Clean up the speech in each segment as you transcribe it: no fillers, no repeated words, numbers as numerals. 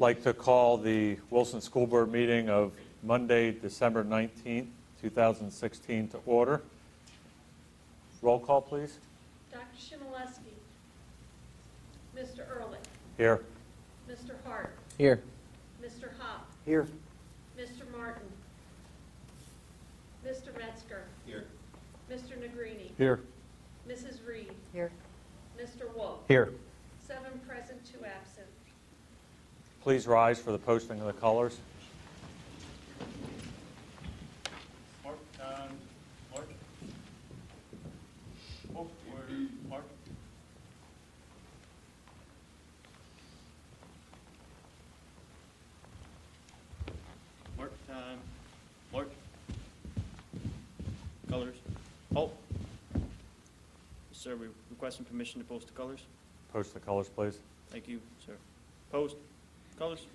like to call the Wilson School Board meeting of Monday, December 19th, 2016 to order. Roll call, please. Dr. Shimeleski. Mr. Ehrlich. Here. Mr. Hart. Here. Mr. Hopp. Here. Mr. Martin. Mr. Metzger. Here. Mr. Negrini. Here. Mrs. Reed. Here. Mr. Wolf. Here. 7 present, 2 absent. Please rise for the posting of the colors. Mark, Mark. Oh, where, Mark? Mark, Mark. Colors. Halt. Sir, we're requesting permission to post the colors. Post the colors, please. Thank you, sir. Post. Colors.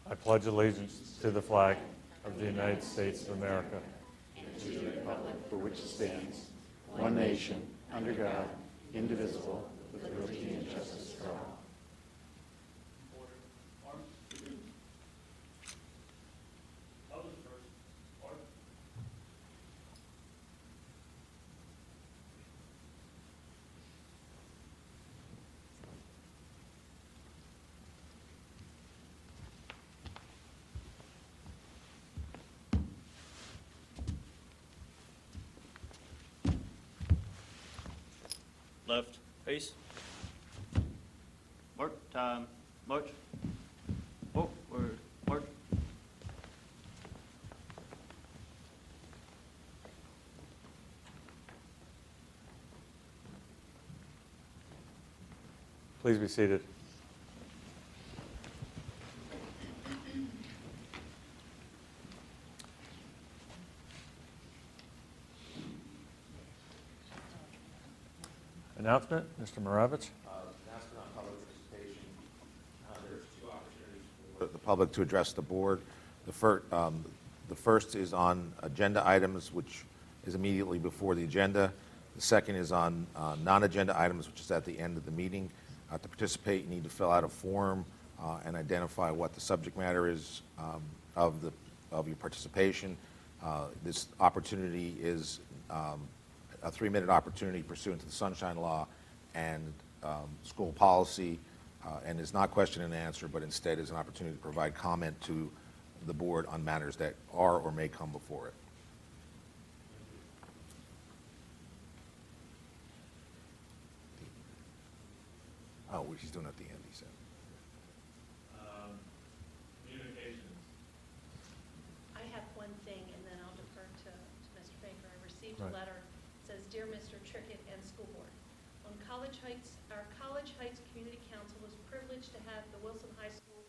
I pledge allegiance to the flag of the United States of America, to the republic for which it stands, one nation, under God, indivisible, with liberty and justice for all. Left, face. Mark, time, march. Oh, word, mark. Please be seated. Announcement, Mr. Moravich. Announcement on public participation. There's 2 opportunities for the public to address the board. The first is on agenda items, which is immediately before the agenda. The second is on non-agenda items, which is at the end of the meeting. To participate, you need to fill out a form and identify what the subject matter is of your participation. This opportunity is a 3-minute opportunity pursuant to the Sunshine Law and school policy, and is not question and answer, but instead is an opportunity to provide comment to the board on matters that are or may come before it. Oh, he's doing it at the end, he said. Communications. I have one thing, and then I'll defer to Mr. Baker. I received a Right. letter. It says, "Dear Mr. Trickett and School Board, on College Heights, our College Heights Community Council was privileged to have the Wilson High School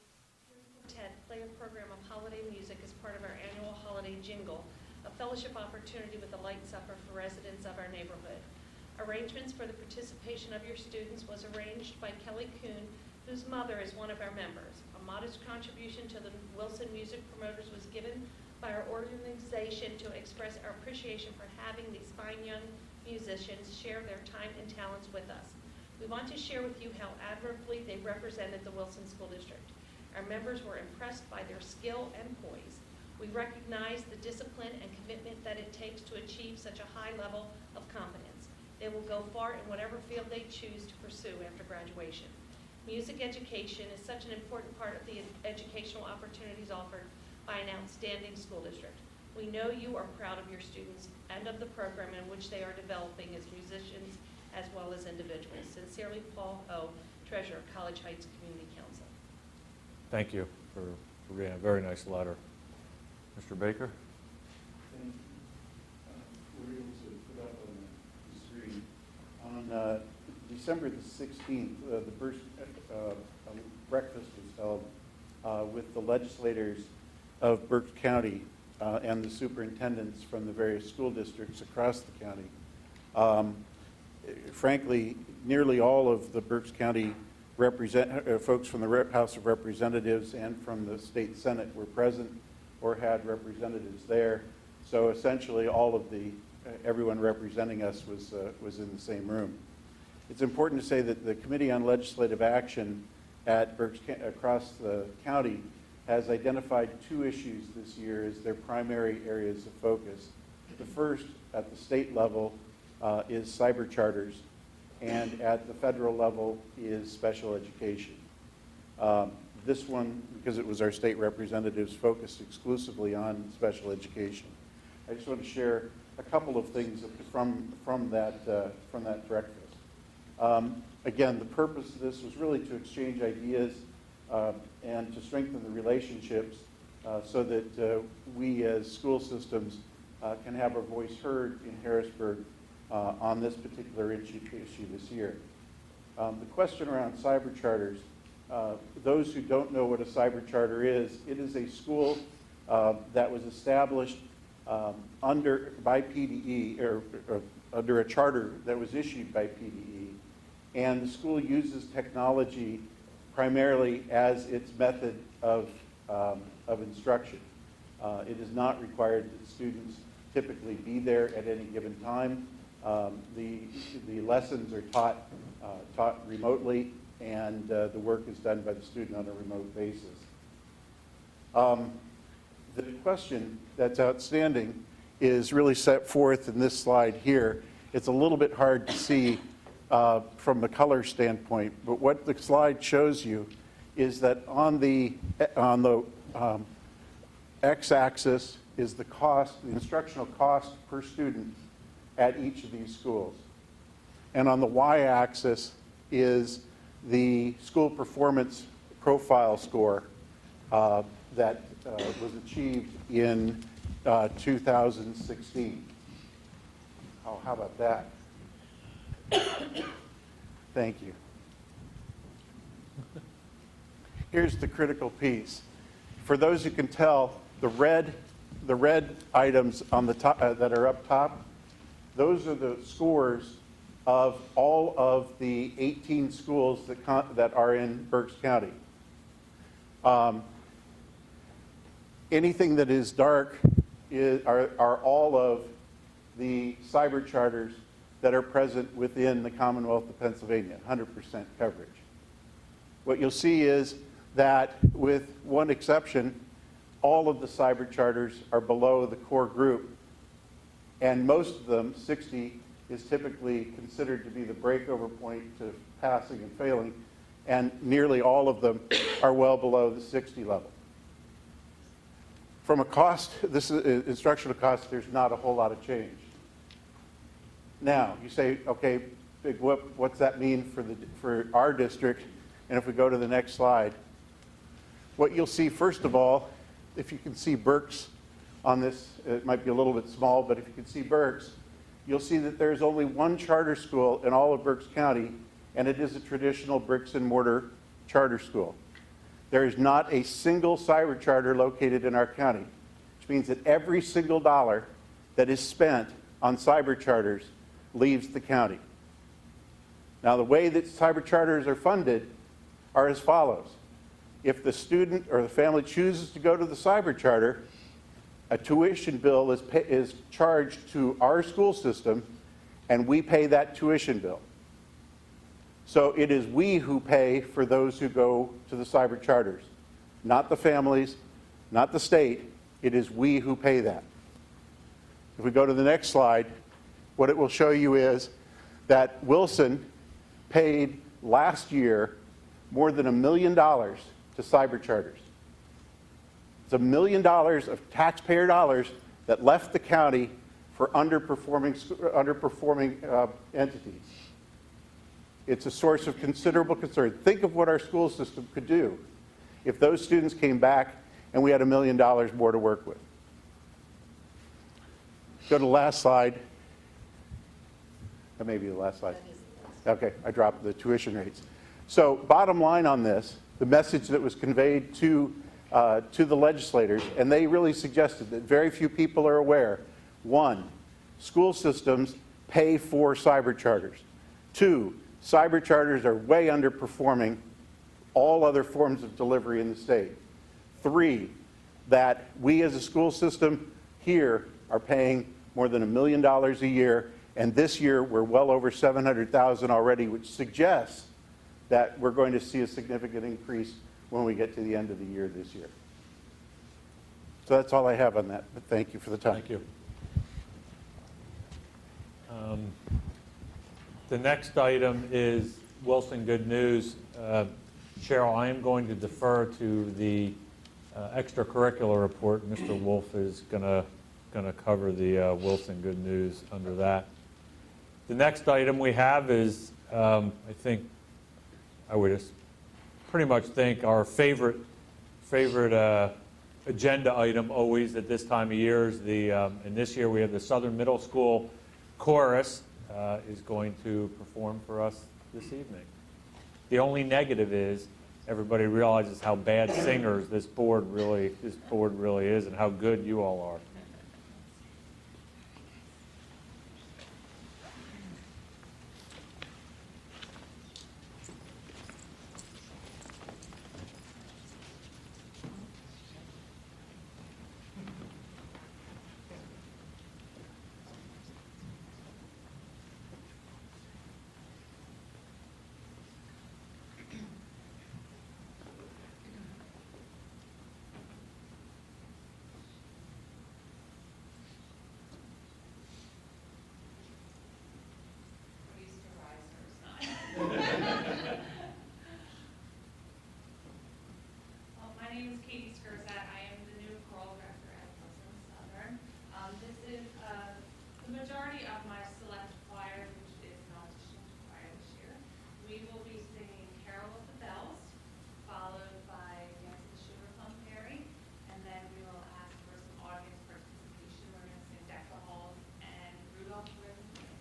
Quartet play a program of holiday music as part of our annual holiday jingle, a fellowship opportunity with a light supper for residents of our neighborhood. Arrangements for the participation of your students was arranged by Kelly Kuhn, whose mother is one of our members. A modest contribution to the Wilson Music Promoters was given by our organization to express our appreciation for having these fine young musicians share their time and talents with us. We want to share with you how admirably they represented the Wilson School District. Our members were impressed by their skill and poise. We recognize the discipline and commitment that it takes to achieve such a high level of competence. They will go far in whatever field they choose to pursue after graduation. Music education is such an important part of the educational opportunities offered by an outstanding school district. We know you are proud of your students and of the program in which they are developing as musicians as well as individuals. Sincerely, Paul Ho, Treasurer of College Heights Community Council." Thank you for reading a very nice letter. Mr. Baker? And, we're able to put up on the screen. On December the 16th, the first breakfast was held with the legislators of Berks County and the superintendents from the various school districts across the county. Frankly, nearly all of the Berks County folks from the House of Representatives and from the state Senate were present or had representatives there. So essentially, all of everyone representing us was in the same room. It's important to say that the Committee on Legislative Action at across the county has identified 2 issues this year as their primary areas of focus. The first, at the state level, is cyber charters, and at the federal level is special education. This one, because it was our state representatives, focused exclusively on special education. I just want to share a couple of things from that breakfast. Again, the purpose of this was really to exchange ideas and to strengthen the relationships so that we as school systems can have our voice heard in Harrisburg on this particular issue this year. The question around cyber charters, those who don't know what a cyber charter is, it is a school that was established by PDE, or under a charter that was issued by PDE, and the school uses technology primarily as its method of instruction. It is not required that students typically be there at any given time. The lessons are taught remotely, and the work is done by the student on a remote basis. The question that's outstanding is really set forth in this slide here. It's a little bit hard to see from the color standpoint, but what the slide shows you is that on the x-axis is the cost, the instructional cost per student at each of these schools. And on the y-axis is the school performance profile score that was achieved in 2016. Oh, how about that? Thank you. Here's the critical piece. For those who can tell, the red items on the top that are up top, those are the scores of all of the 18 schools that are in Berks County. Anything that is dark are all of the cyber charters that are present within the Commonwealth of Pennsylvania, 100% coverage. What you'll see is that, with one exception, all of the cyber charters are below the core group, and most of them, 60, is typically considered to be the breakover point to passing and failing, and nearly all of them are well below the 60 level. From a cost, this is instructional cost, there's not a whole lot of change. Now, you say, okay, Big Whoop, what's that mean for our district? And if we go to the next slide, what you'll see, first of all, if you can see Berks on this, it might be a little bit small, but if you can see Berks, you'll see that there's only one charter school in all of Berks County, and it is a traditional bricks and mortar charter school. There is not a single cyber charter located in our county, which means that every single dollar that is spent on cyber charters leaves the county. Now, the way that cyber charters are funded are as follows. If the student or the family chooses to go to the cyber charter, a tuition bill is charged to our school system, and we pay that tuition bill. So it is we who pay for those who go to the cyber charters, not the families, not the state. It is we who pay that. If we go to the next slide, what it will show you is that Wilson paid last year more than $1 million to cyber charters. It's $1 million of taxpayer dollars that left the county for underperforming entities. It's a source of considerable concern. Think of what our school system could do if those students came back and we had $1 million more to work with. Go to the last slide. That may be the last slide. Okay, I dropped the tuition rates. So bottom line on this, the message that was conveyed to to the legislators, and they really suggested that very few people are aware. One, school systems pay for cyber charters. Two, cyber charters are way underperforming all other forms of delivery in the state. Three, that we as a school system here are paying more than $1 million a year, and this year we're well over $700,000 already, which suggests that we're going to see a significant increase when we get to the end of the year this year. So that's all I have on that, but thank you for the time. Thank you. The next item is Wilson Good News. Cheryl, I am going to defer to the extracurricular report. Mr. Wolf is going to cover the Wilson Good News under that. The next item we have is, I would just pretty much think our favorite agenda item always at this time of year is and this year we have the Southern Middle School Chorus is going to perform for us this evening. The only negative is everybody realizes how bad singers this board really is and how good you all are. My name is Katie Skirzat. I am the new choral director at Wilson Southern. This is the majority of my select choir, which is an audition choir this year. We will be singing Carol of the Bells, followed by Dance of the Sugar Plum Fairy, and then we will ask for some audience participation. We're going to sing Deck the Halls and Rudolph the Red-Nosed Reindeer.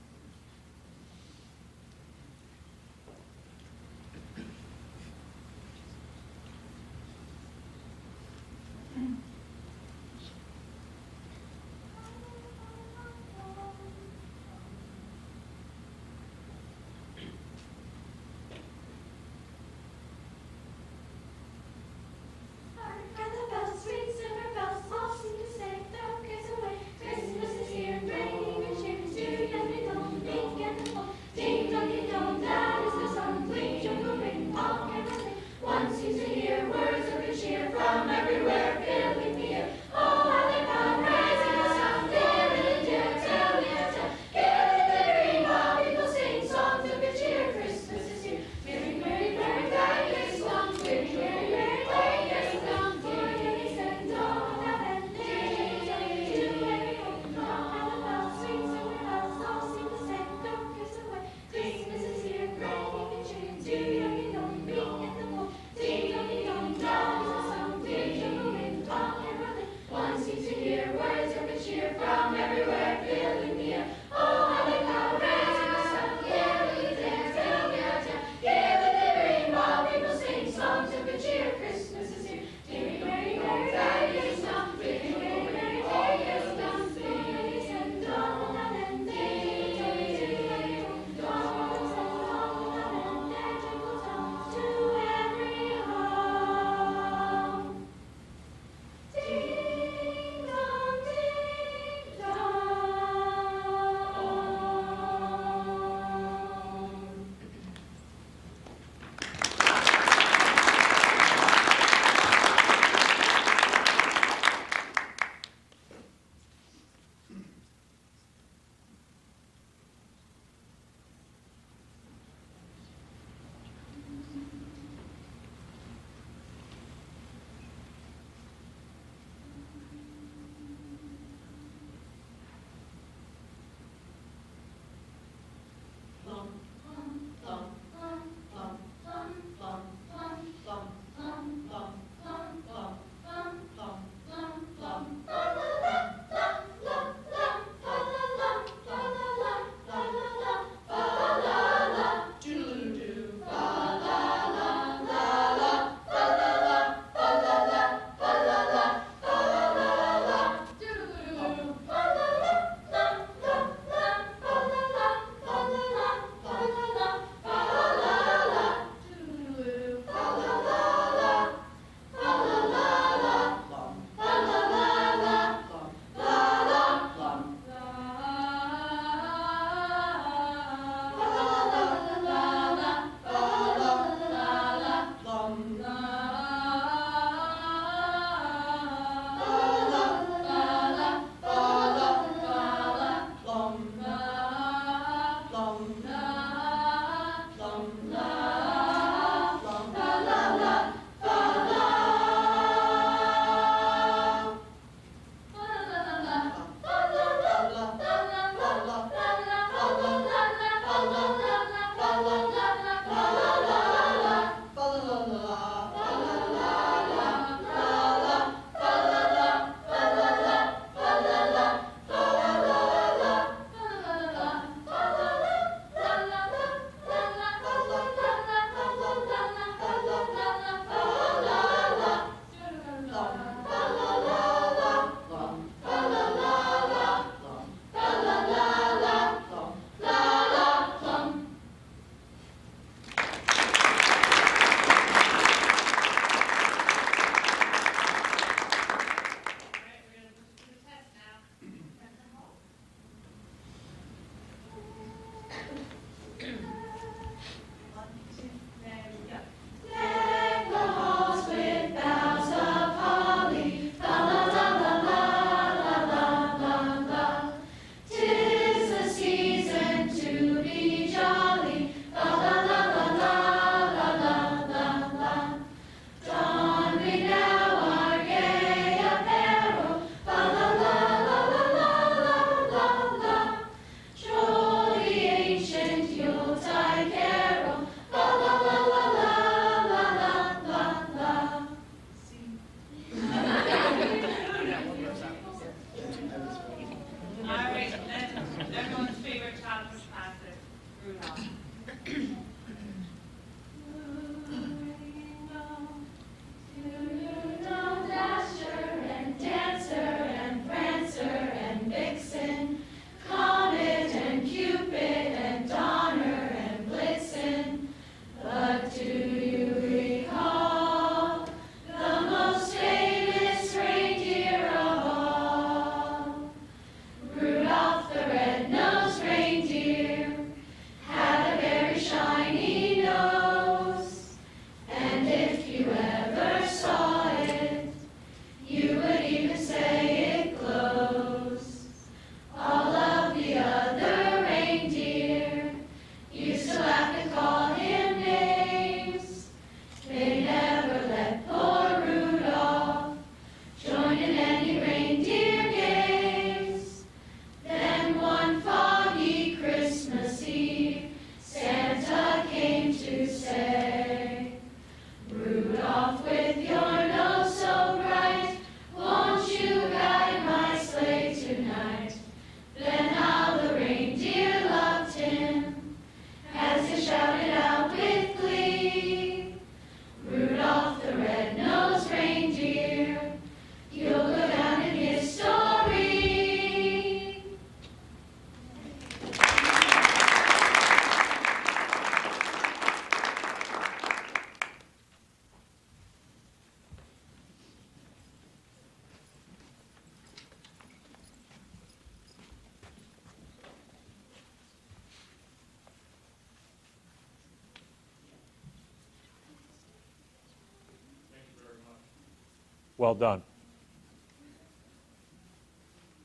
Well done.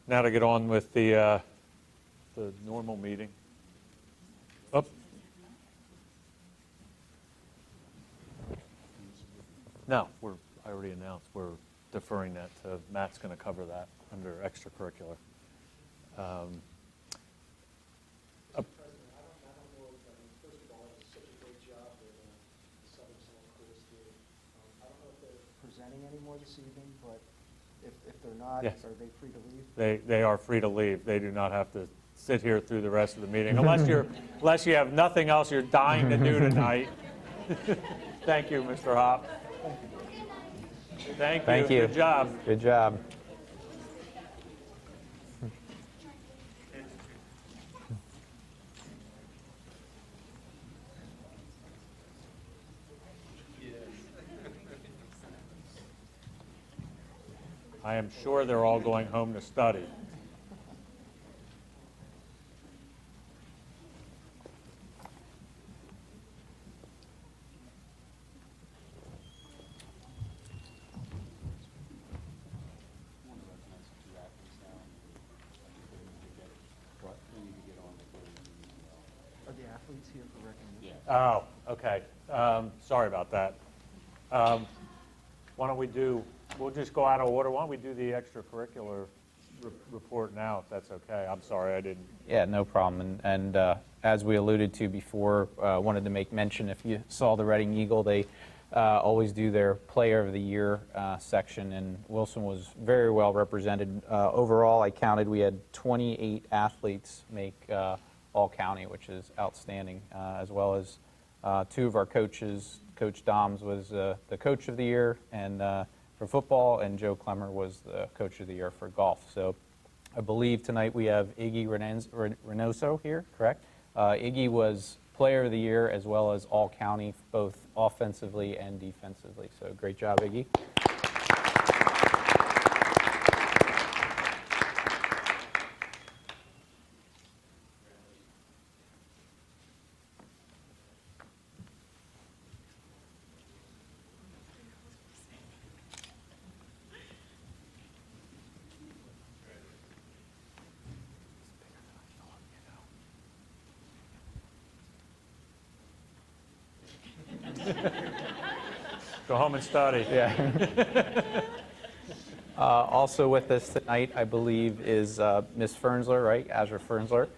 Now to get on with the normal meeting. Up. No, I already announced, we're deferring that to, Matt's going to cover that under extracurricular. President, I don't know, first of all, it's such a great job that the Southern St. Louis did. I don't know if they're presenting anymore this evening, but if they're not, Yes. are they free to leave? They are free to leave. They do not have to sit here through the rest of the meeting, unless you have nothing else you're dying to do tonight. Thank you, Mr. Hop. Thank you. Thank you. Good job. Good job. I am sure they're all going home to study. Are the athletes here for recognition? Oh, okay. Sorry about that. Why don't we'll just go out of order. Why don't we do the extracurricular report now, if that's okay? I'm sorry, I didn't. Yeah, no problem. And as we alluded to before, wanted to make mention, if you saw the Reading Eagle, they always do their Player of the Year section, and Wilson was very well represented. Overall, I counted, we had 28 athletes make All-County, which is outstanding, as well as two of our coaches. Coach Doms was the Coach of the Year and for football, and Joe Clemmer was the Coach of the Year for golf. So I believe tonight we have Iggy Reynoso here, correct? Iggy was Player of the Year as well as All-County, both offensively and defensively. So great job, Iggy. Go home and study. Yeah. Also with us tonight, I believe, is Miss Fernsler, right? Azra Fernsler.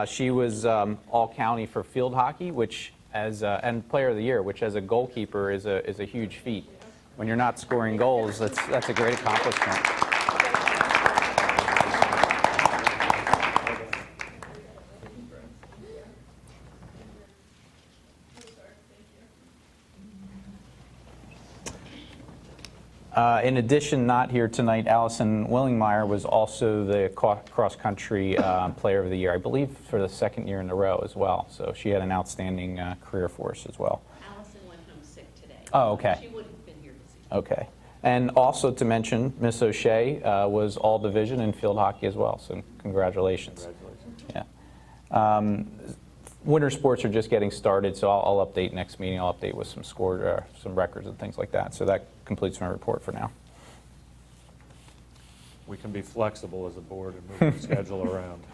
She was All-County for field hockey, which and Player of the Year, which as a goalkeeper is a huge feat. When you're not scoring goals, that's a great accomplishment. In addition, not here tonight, Allison Willingmeyer was also the cross-country Player of the Year, I believe, for the second year in a row as well. So she had an outstanding career for us as well. Allison went home sick today. Oh, okay. She would have been here this evening. Okay. And also to mention, Miss O'Shea was all-division in field hockey as well, so congratulations. Congratulations. Yeah. Winter sports are just getting started, so I'll update next meeting. I'll update with some some records and things like that. So that completes my report for now. We can be flexible as a board and move the schedule around.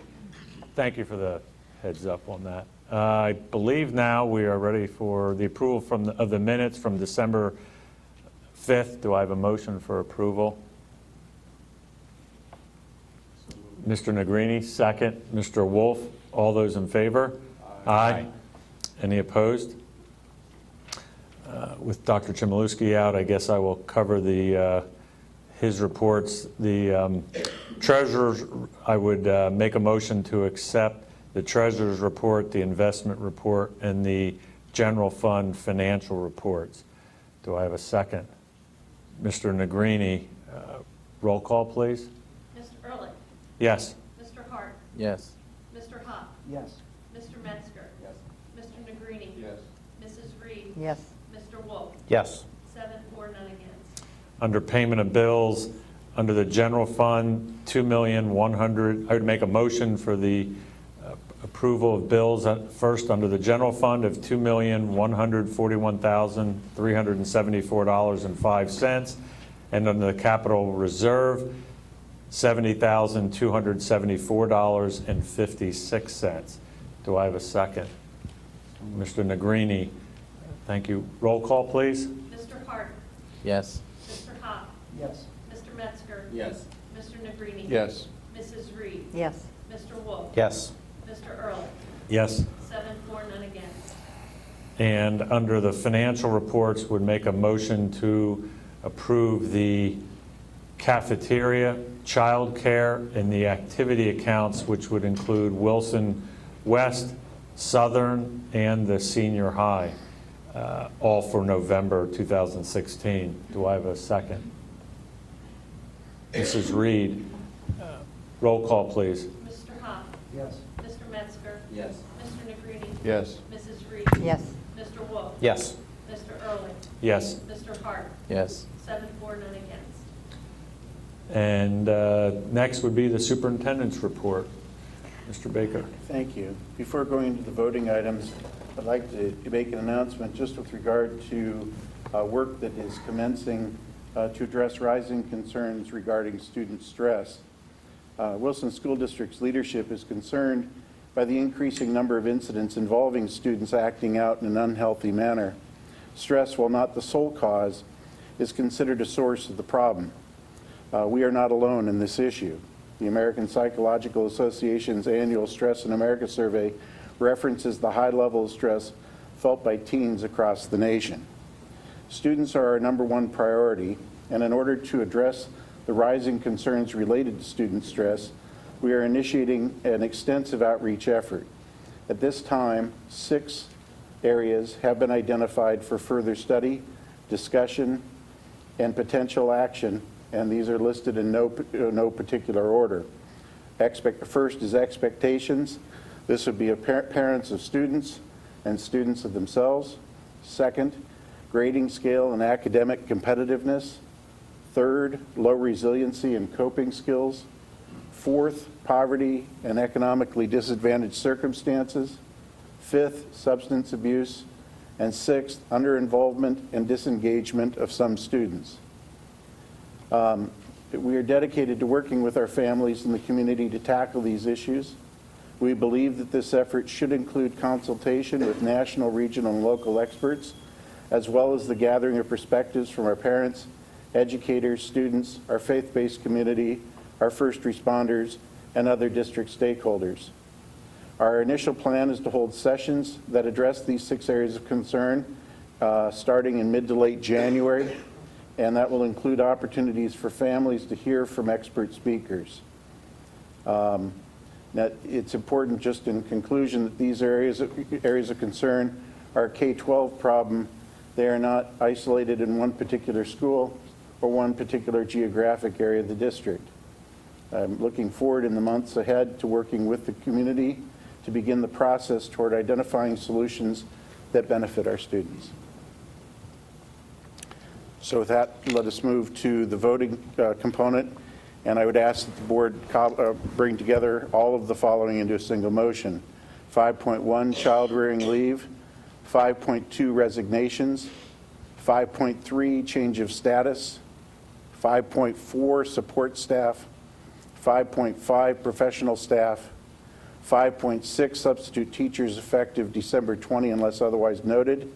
Thank you for the heads up on that. I believe now we are ready for the approval of the minutes from December 5th. Do I have a motion for approval? Mr. Negrini, second. Mr. Wolf, all those in favor? Aye. Any opposed? With Dr. Chmielewski out, I guess I will cover his reports. The treasurer's, I would make a motion to accept the treasurer's report, the investment report, and the general fund financial reports. Do I have a second? Mr. Negrini, roll call, please. Mr. Ehrlich, Yes. Mr. Hart, Yes. Mr. Hop, Yes. Mr. Metzger. Yes. Mr. Negrini. Yes. Mrs. Reed. Yes. Mr. Wolf. Yes. 7 for, none against. Under payment of bills, under the general fund, $2,100,000. I would make a motion for the approval of bills first under the general fund of $2,141,374.05, And under the capital reserve, $70,274.56. Do I have a second? Mr. Negrini, thank you. Roll call, please. Mr. Hart. Yes. Mr. Hop. Yes. Mr. Metzger. Yes. Mr. Negrini. Yes. Mrs. Reed. Yes. Mr. Wolf. Yes. Mr. Ehrlich. Yes. 7-4, none against. And under the financial reports, would make a motion to approve the cafeteria, childcare, and the activity accounts, which would include Wilson West, Southern, and the senior high, all for November 2016. Do I have a second? Mrs. Reed, roll call, please. Mr. Hop. Yes. Mr. Metzger. Yes. Mr. Negrini. Yes. Mrs. Reed. Yes. Mr. Wolf. Yes. Mr. Ehrlich. Yes. Mr. Hart. Yes. 7-4, none against. And next would be the superintendent's report. Mr. Baker. Thank you. Before going into the voting items, I'd like to make an announcement just with regard to work that is commencing to address rising concerns regarding student stress. Wilson School District's leadership is concerned by the increasing number of incidents involving students acting out in an unhealthy manner. Stress, while not the sole cause, is considered a source of the problem. We are not alone in this issue. The American Psychological Association's annual Stress in America survey references the high level of stress felt by teens across the nation. Students are our number one priority, and in order to address the rising concerns related to student stress, we are initiating an extensive outreach effort. At this time, 6 areas have been identified for further study, discussion, and potential action, and these are listed in no particular order. First is expectations. This would be parents of students and students of themselves. Second, grading scale and academic competitiveness. Third, low resiliency and coping skills. Fourth, poverty and economically disadvantaged circumstances. Fifth, substance abuse. And sixth, underinvolvement and disengagement of some students. We are dedicated to working with our families and the community to tackle these issues. We believe that this effort should include consultation with national, regional, and local experts, as well as the gathering of perspectives from our parents, educators, students, our faith-based community, our first responders, and other district stakeholders. Our initial plan is to hold sessions that address these 6 areas of concern starting in mid to late January, and that will include opportunities for families to hear from expert speakers. Now, it's important, just in conclusion, that these areas of concern are a K-12 problem. They are not isolated in one particular school or one particular geographic area of the district. I'm looking forward in the months ahead to working with the community to begin the process toward identifying solutions that benefit our students. So with that, let us move to the voting component, and I would ask that the board bring together all of the following into a single motion. 5.1, child rearing leave. 5.2, resignations. 5.3, change of status. 5.4, support staff. 5.5, professional staff. 5.6, substitute teachers effective December 20 unless otherwise noted.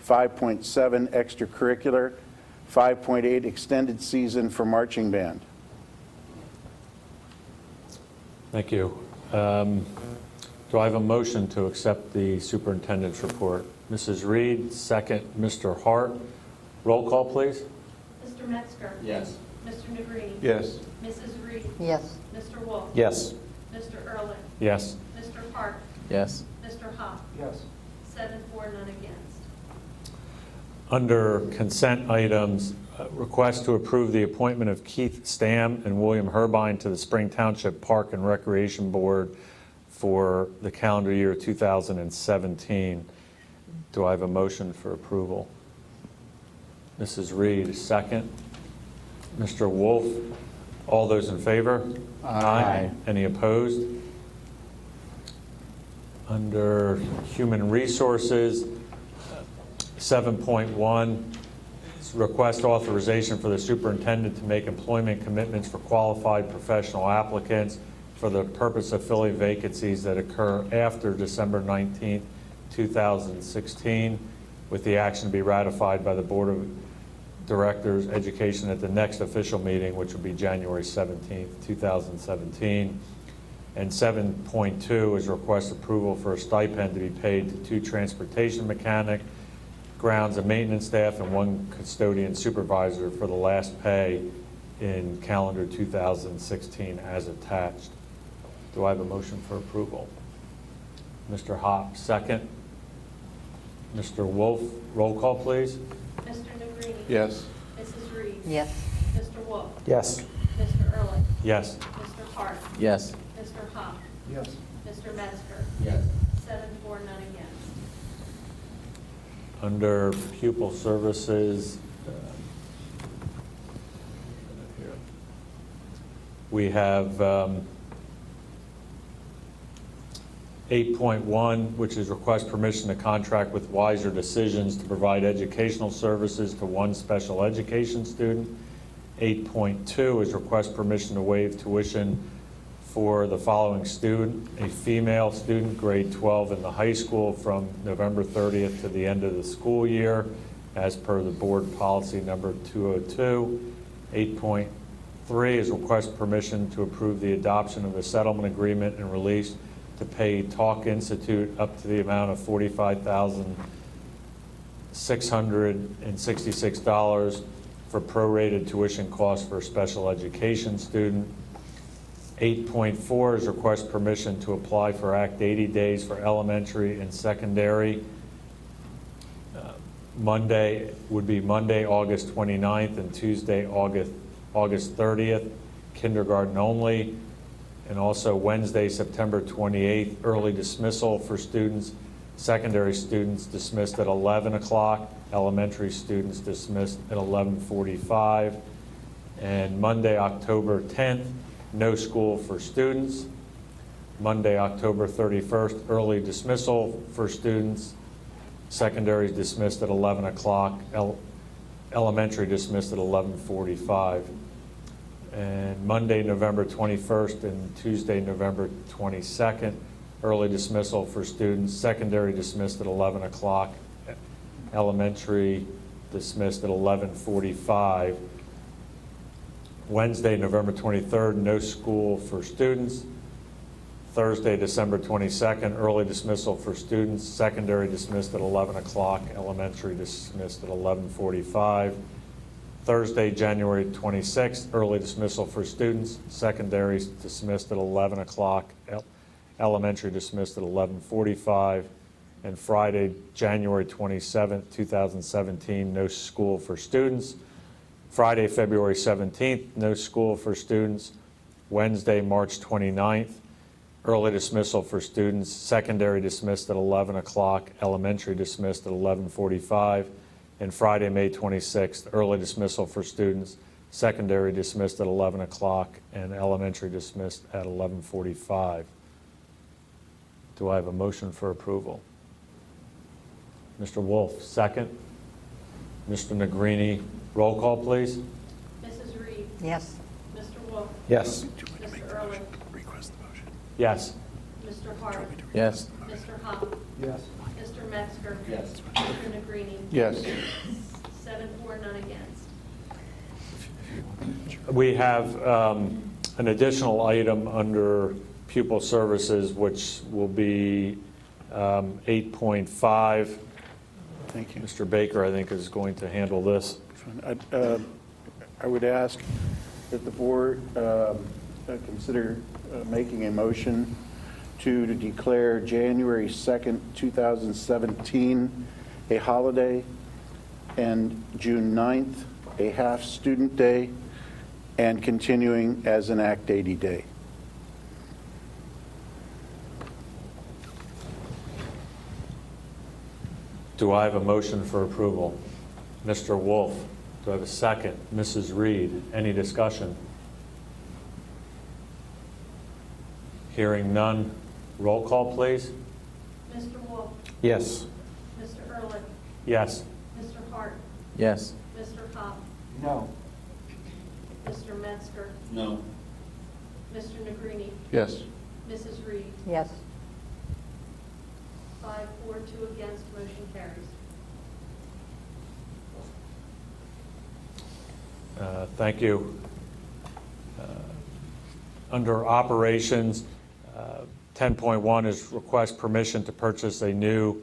5.7, extracurricular. 5.8, extended season for marching band. Thank you. Do I have a motion to accept the superintendent's report? Mrs. Reed, second. Mr. Hart. Roll call, please. Mr. Metzger. Yes. Mr. Negrini. Yes. Mrs. Reed. Yes. Mr. Wolf. Yes. Mr. Ehrlich. Yes. Mr. Hart. Yes. Mr. Hop. Yes. 7-4, none against. Under consent items, request to approve the appointment of Keith Stam and William Herbine to the Spring Township Park and Recreation Board for the calendar year 2017. Do I have a motion for approval? Mrs. Reed, second. Mr. Wolf, all those in favor? Aye. Any opposed? Under Human Resources, 7.1 is request authorization for the superintendent to make employment commitments for qualified professional applicants for the purpose of filling vacancies that occur after December 19th, 2016, with the action to be ratified by the Board of Directors, Education at the next official meeting, which will be January 17th, 2017. And 7.2 is request approval for a stipend to be paid to 2 transportation mechanic, grounds and maintenance staff, and 1 custodian supervisor for the last pay in calendar 2016 as attached. Do I have a motion for approval? Mr. Hop, second. Mr. Wolf, roll call, please. Mr. Negrini? Yes. Mrs. Reed? Yes. Mr. Wolf? Yes. Mr. Ehrlich? Yes. Mr. Hart? Yes. Mr. Hop? Yes. Mr. Metzger? Yes. 7 for, none against. Under pupil services, we have 8.1, which is request permission to contract with Wiser Decisions to provide educational services to 1 special education student. 8.2 is request permission to waive tuition for the following student: a female student, grade 12 in the high school, from November 30th to the end of the school year, as per the board policy number 202. 8.3 is request permission to approve the adoption of a settlement agreement and release to pay Talk Institute up to the amount of $45,666 for prorated tuition costs for a special education student. 8.4 is request permission to apply for Act 80 days for elementary and secondary. Monday would be Monday, August 29th, and Tuesday, August 30th, kindergarten only. And also Wednesday, September 28th, early dismissal for students. Secondary students dismissed at 11 o'clock, elementary students dismissed at 11:45. And Monday, October 10th, no school for students. Monday, October 31st, early dismissal for students. Secondary dismissed at 11 o'clock, elementary dismissed at 11:45. And Monday, November 21st, and Tuesday, November 22nd, early dismissal for students. Secondary dismissed at 11 o'clock, elementary dismissed at 11:45. Wednesday, November 23rd, no school for students. Thursday, December 22nd, early dismissal for students. Secondary dismissed at 11 o'clock, elementary dismissed at 11:45. Thursday, January 26th, early dismissal for students. Secondary dismissed at 11 o'clock, elementary dismissed at 11:45. And Friday, January 27th, 2017, no school for students. Friday, February 17th, no school for students. Wednesday, March 29th, early dismissal for students. Secondary dismissed at 11 o'clock, elementary dismissed at 11:45. And Friday, May 26th, early dismissal for students. Secondary dismissed at 11 o'clock, and elementary dismissed at 11:45. Do I have a motion for approval? Mr. Wolf, second. Mr. Negrini, roll call, please. Mrs. Reed? Yes. Mr. Wolf? Yes. Mr. Ehrlich? Yes. Mr. Hart? Yes. Mr. Hop? Yes. Mr. Metzger? Yes. Mr. Negrini? Yes. 7 for, none against. We have an additional item under pupil services, which will be 8.5. Thank you. Mr. Baker, I think, is going to handle this. I would ask that the board consider making a motion to declare January 2nd, 2017 a holiday, and June 9th a half-student day, and continuing as an Act 80 day. Do I have a motion for approval? Mr. Wolf, do I have a second? Mrs. Reed, any discussion? Hearing none, roll call, please. Mr. Wolf? Yes. Mr. Ehrlich? Yes. Mr. Hart? Yes. Mr. Hop, No. Mr. Metzger, No. Mr. Negrini, Yes. Mrs. Reed. Yes. 5, 4, 2 against, motion carries. Thank you. Under operations, 10.1 is request permission to purchase a new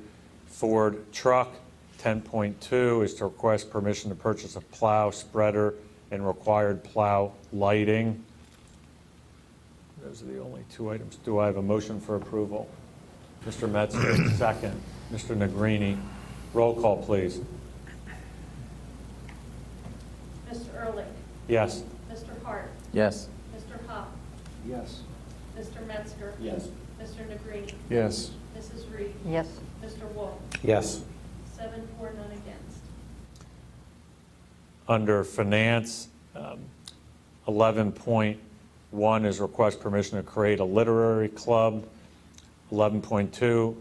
Ford truck. 10.2 is to request permission to purchase a plow spreader and required plow lighting. Those are the only two items. Do I have a motion for approval? Mr. Metzger, second. Mr. Negrini, roll call, please. Mr. Ehrlich, Yes. Mr. Hart, Yes. Mr. Hop, Yes. Mr. Metzger. Yes. Mr. Negrini, Yes. Mrs. Reed. Yes. Mr. Wolf. Yes. 7, 4, none against. Under finance, 11.1 is request permission to create a literary club. 11.2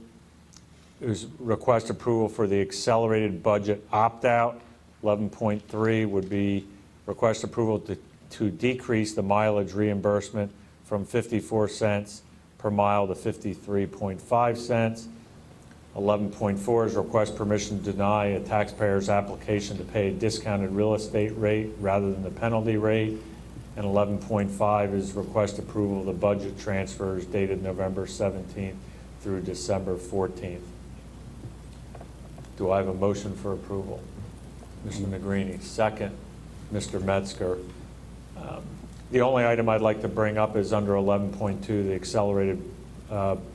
is request approval for the accelerated budget opt-out. 11.3 would be request approval to decrease the mileage reimbursement from 54 cents per mile to 53.5 cents. 11.4 is request permission to deny a taxpayer's application to pay a discounted real estate rate rather than the penalty rate. And 11.5 is request approval of the budget transfers dated November 17th through December 14th. Do I have a motion for approval? Mr. Negrini, second. Mr. Metzger. The only item I'd like to bring up is under 11.2, the accelerated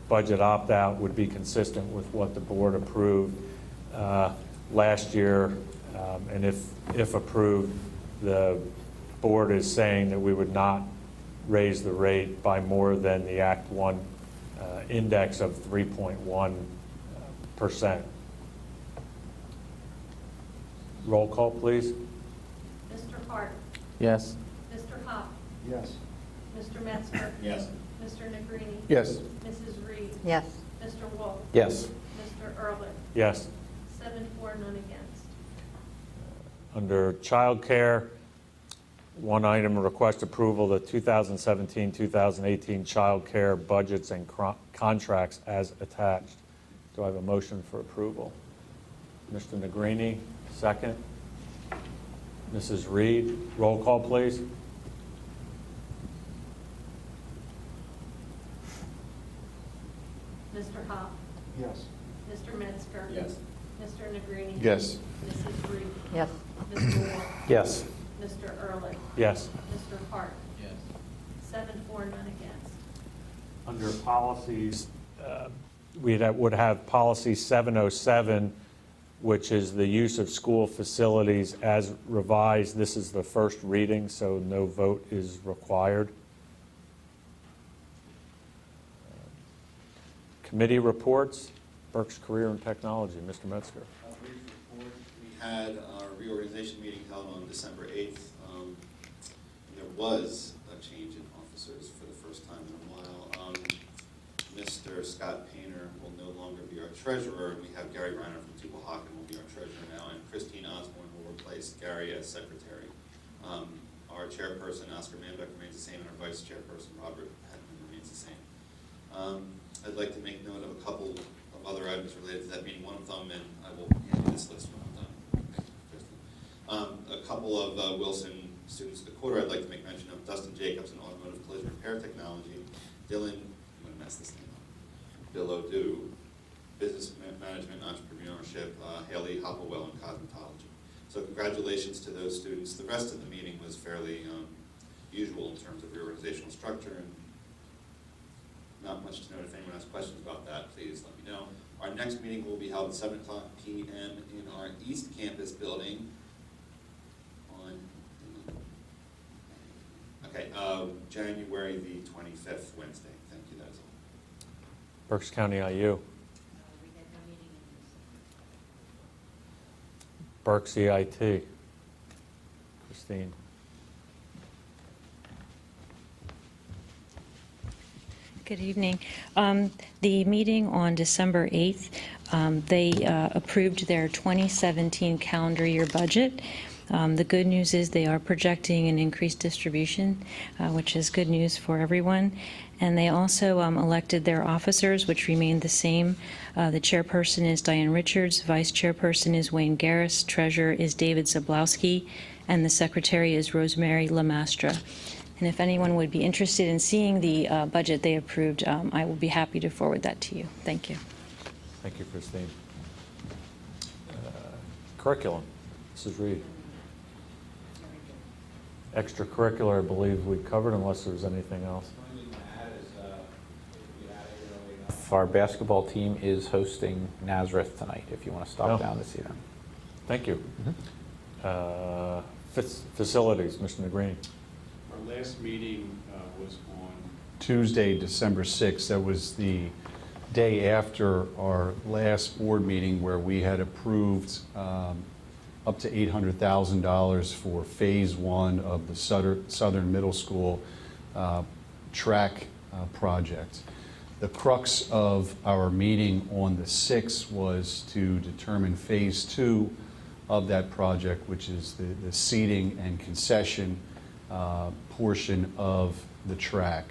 budget opt-out would be consistent with what the board approved last year. And if approved, the board is saying that we would not raise the rate by more than the Act 1 index of 3.1%. Roll call, please. Mr. Hart, Yes. Mr. Hop, Yes. Mr. Metzger. Yes. Mr. Negrini. Yes. Mrs. Reed. Yes. Mr. Wolf. Yes. Mr. Ehrlich. Yes. 7, 4, none against. Under childcare, one item, request approval of the 2017-2018 child care budgets and contracts as attached. Do I have a motion for approval? Mr. Negrini, second. Mrs. Reed, roll call, please. Mr. Hop, Yes. Mr. Metzger. Yes. Mr. Negrini. Yes. Mrs. Reed. Yes. Mr. Wolf. Yes. Mr. Ehrlich. Yes. Mr. Hart. Yes. 7, 4, none against. Under policies, we would have policy 707, which is the use of school facilities as revised. This is the first reading, so no vote is required. Committee reports, Berks Career and Technology, Mr. Metzger. Brief report. We had our reorganization meeting held on December 8th. And there was a change in officers for the first time in a while. Mr. Scott Painter will no longer be our treasurer. We have Gary Reiner from Tubahocken will be our treasurer now, and Christine Osborne will replace Gary as secretary. Our chairperson, Oscar Manbeck, remains the same, and our vice chairperson, Robert Hedman, remains the same. I'd like to make note of a couple of other items related to that meeting. One of them, and I will hand you this list when I'm done. Thank you, Kristen. A couple of Wilson students of the quarter I'd like to make mention of: Dustin Jacobs in automotive collision repair technology, Dylan, I'm going to mess this name up, Bill O'Doux, business management, entrepreneurship, Haley Hopplewell in cosmetology. So congratulations to those students. The rest of the meeting was fairly usual in terms of reorganizational structure, and not much to note. If anyone has questions about that, please let me know. Our next meeting will be held at 7 o'clock p.m. in our East Campus building on January the 25th, Wednesday. Thank you, that is all. Berks County IU, We had no meeting in Berks EIT, Christine. Good evening. The meeting on December 8th, they approved their 2017 calendar year budget, The good news is they are projecting an increased distribution, which is good news for everyone. And they also elected their officers, which remained the same. The chairperson is Diane Richards, vice chairperson is Wayne Garris, treasurer is David Zablowski, and the secretary is Rosemary Lamastra. And if anyone would be interested in seeing the budget they approved, I will be happy to forward that to you. Thank you. Thank you, Christine. Curriculum, Mrs. Reed. Extracurricular, I believe we covered, unless there's anything else. Our basketball team is hosting Nazareth tonight, if you want to stop Oh. down to see them. Thank you. Facilities, Mr. Negrini. Our last meeting was on Tuesday, December 6th. That was the day after our last board meeting where we had approved up to $800,000 for Phase 1 of the Southern Middle School track project. The crux of our meeting on the 6th was to determine Phase 2 of that project, which is the seating and concession portion of the track.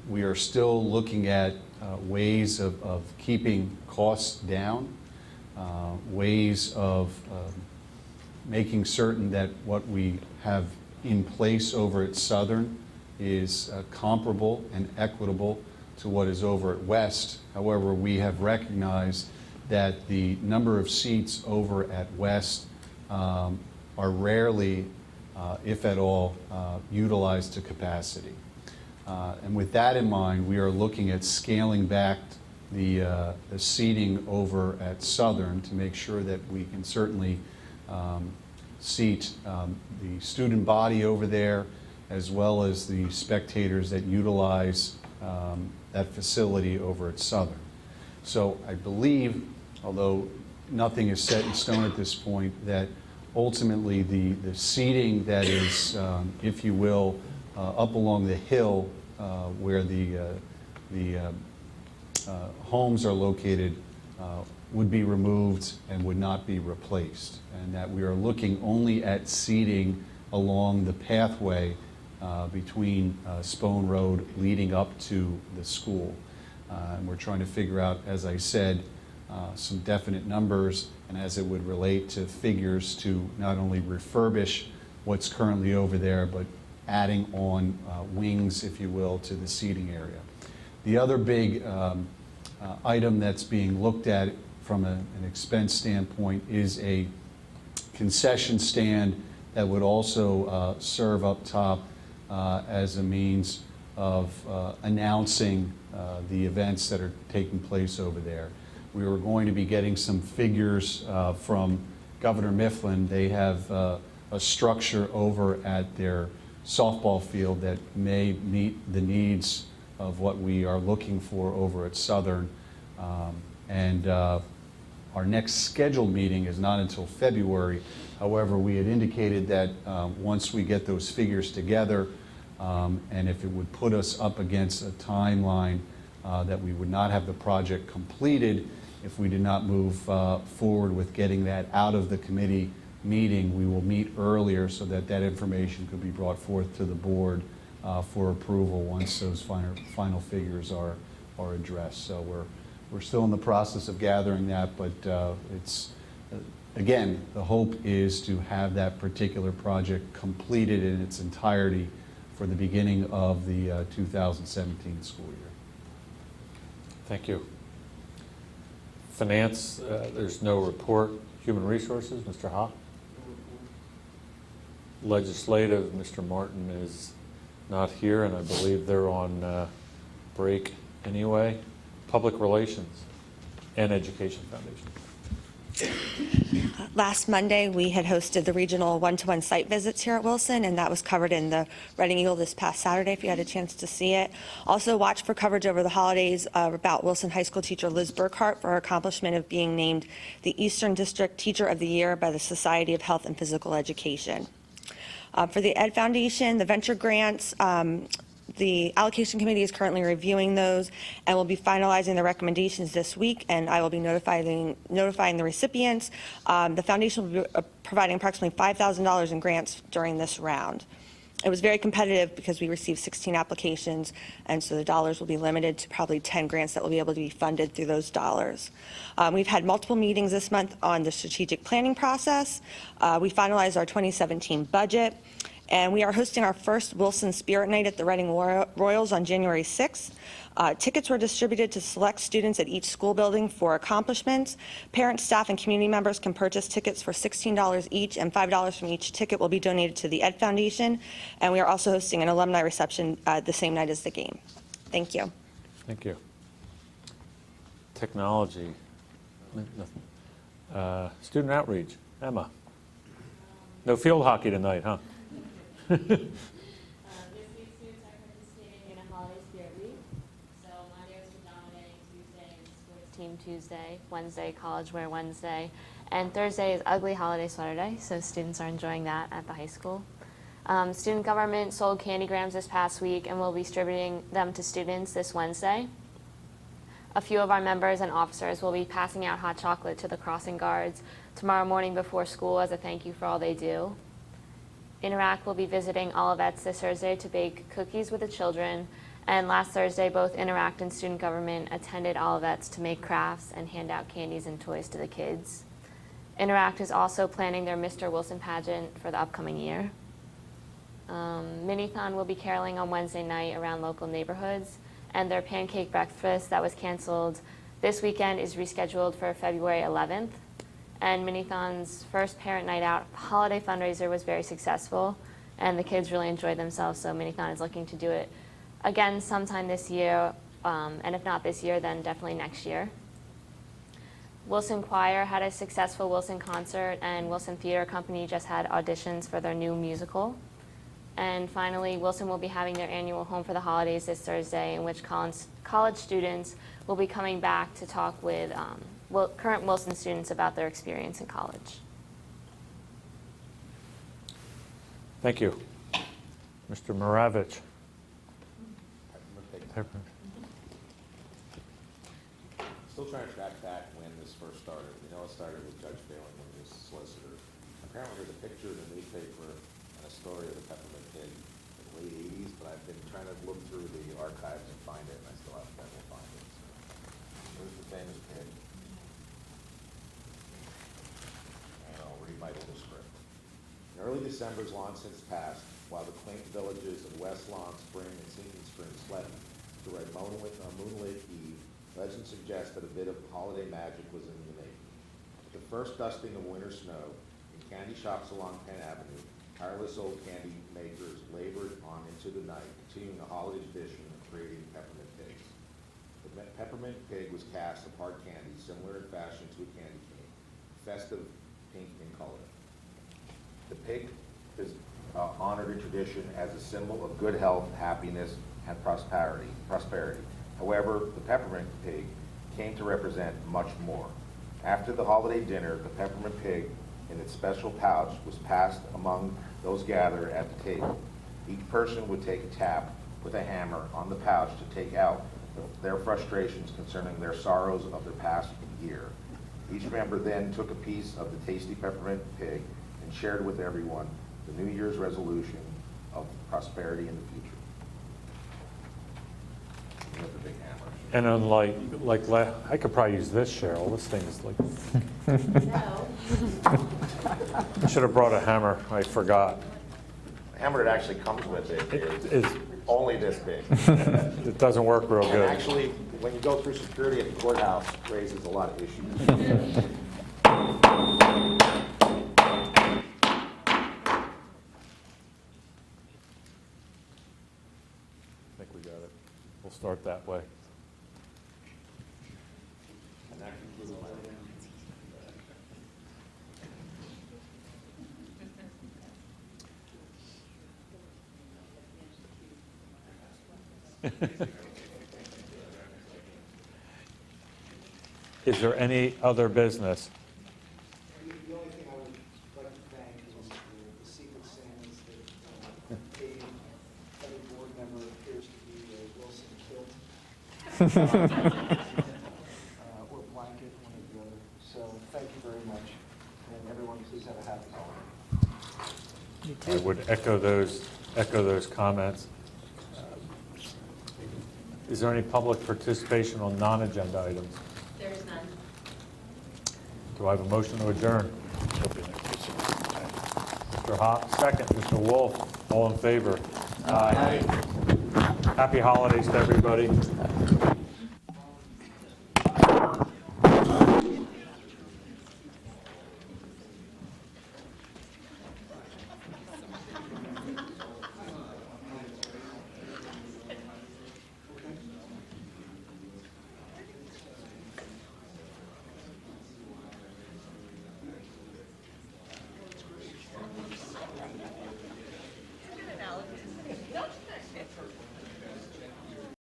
We are still looking at ways of keeping costs down, ways of making certain that what we have in place over at Southern is comparable and equitable to what is over at West. However, we have recognized that the number of seats over at West are rarely, if at all, utilized to capacity. And with that in mind, we are looking at scaling back the seating over at Southern to make sure that we can certainly seat the student body over there, as well as the spectators that utilize that facility over at Southern. So I believe, although nothing is set in stone at this point, that ultimately the seating that is, if you will, up along the hill where the homes are located would be removed and would not be replaced, and that we are looking only at seating along the pathway between Spone Road leading up to the school. And we're trying to figure out, as I said, some definite numbers, and as it would relate to figures to not only refurbish what's currently over there, but adding on wings, if you will, to the seating area. The other big item that's being looked at from an expense standpoint is a concession stand that would also serve up top as a means of announcing the events that are taking place over there. We were going to be getting some figures from Governor Mifflin. They have a structure over at their softball field that may meet the needs of what we are looking for over at Southern. Our next scheduled meeting is not until February. However, we had indicated that once we get those figures together, and if it would put us up against a timeline that we would not have the project completed if we did not move forward with getting that out of the committee meeting, we will meet earlier so that that information could be brought forth to the board for approval once those final figures are addressed. So we're still in the process of gathering that, but it's again, the hope is to have that particular project completed in its entirety for the beginning of the 2017 school year. Thank you. Finance, there's no report. Human Resources, Mr. Ha. Legislative, Mr. Martin is not here, and I believe they're on break anyway. Public Relations and Education Foundation. Last Monday, we had hosted the regional one-to-one site visits here at Wilson, and that was covered in the Reading Eagle this past Saturday, if you had a chance to see it. Also, watch for coverage over the holidays about Wilson High School teacher Liz Burkhart for her accomplishment of being named the Eastern District Teacher of the Year by the Society of Health and Physical Education. For the Ed Foundation, the venture grants, The allocation committee is currently reviewing those and will be finalizing the recommendations this week, and I will be notifying the recipients. The foundation will be providing approximately $5,000 in grants during this round. It was very competitive because we received 16 applications, and so the dollars will be limited to probably 10 grants that will be able to be funded through those dollars. We've had multiple meetings this month on the strategic planning process. We finalized our 2017 budget, and we are hosting our first Wilson Spirit Night at the Reading Royals on January 6th. Tickets were distributed to select students at each school building for accomplishments. Parents, staff, and community members can purchase tickets for $16 each, and $5 from each ticket will be donated to the Ed Foundation. And we are also hosting an alumni reception the same night as the game. Thank you. Thank you. Technology. Student outreach. Emma. No field hockey tonight, huh? This week, students are participating in a holiday spirit week. So Monday was predominating, Tuesday is sports team Tuesday, Wednesday college wear Wednesday, and Thursday is ugly holiday sweater day. So students are enjoying that at the high school. Student government sold candygrams this past week, and we'll be distributing them to students this Wednesday. A few of our members and officers will be passing out hot chocolate to the crossing guards tomorrow morning before school as a thank you for all they do. Interact will be visiting Olivet's this Thursday to bake cookies with the children, and last Thursday both Interact and Student Government attended Olivet's to make crafts and hand out candies and toys to the kids. Interact is also planning their Mr. Wilson pageant for the upcoming year. Minithon will be caroling on Wednesday night around local neighborhoods, and their pancake breakfast that was canceled this weekend is rescheduled for February 11th. And Minithon's first parent night out holiday fundraiser was very successful, and the kids really enjoyed themselves, so Minithon is looking to do it again sometime this year, and if not this year, then definitely next year. Wilson Choir had a successful Wilson concert, and Wilson Theater Company just had auditions for their new musical. And finally, Wilson will be having their annual Home for the Holidays this Thursday, in which college students will be coming back to talk with current Wilson students about their experience in college. Thank you. Mr. Maravich. Still trying to track back when this first started. We know it started with Judge Phelan when he was solicitor. Apparently there's a picture in the newspaper and a story of the Peppermint Pig in the late 80s, but I've been trying to look through the archives and find it, and I still haven't been able to find it. So, here's the famous pig. And I'll read my little script. In early December's long since passed, while the quaint villages of West Lawn, Spring, and Sinking Spring slept through a moonlit eve, legend suggests that a bit of holiday magic was in the making. With the first dusting of winter snow, in candy shops along Penn Avenue, tireless old candy makers labored on into the night, continuing the holiday tradition of creating peppermint pigs. The peppermint pig was cast of hard candy, similar in fashion to a candy cane, festive pink in color. The pig is honored in tradition as a symbol of good health, happiness, and prosperity. However, the peppermint pig came to represent much more. After the holiday dinner, the peppermint pig in its special pouch was passed among those gathered at the table. Each person would take a tap with a hammer on the pouch to take out their frustrations concerning their sorrows of their past year. Each member then took a piece of the tasty peppermint pig and shared with everyone the New Year's resolution of prosperity in the future. With a big hammer. And unlike, I could probably use this, Cheryl. This thing is like. No. I should have brought a hammer. I forgot. The hammer that actually comes with it It is is. only this big. It doesn't work real And good. actually, when you go through security at the courthouse, it raises a lot of issues. I think we got it. We'll start that way. And that concludes my Is there any other business? The only thing I would like to thank is the Secret Santas that every board member appears to or blanket, one or the other. So thank you very much, and everyone, please have a happy holiday. I would echo those comments. Is there any public participation on non-agenda items? There is none. Do I have a motion to adjourn? Mr. Hop, second. Mr. Wolf, all in favor? Aye. Happy holidays to everybody.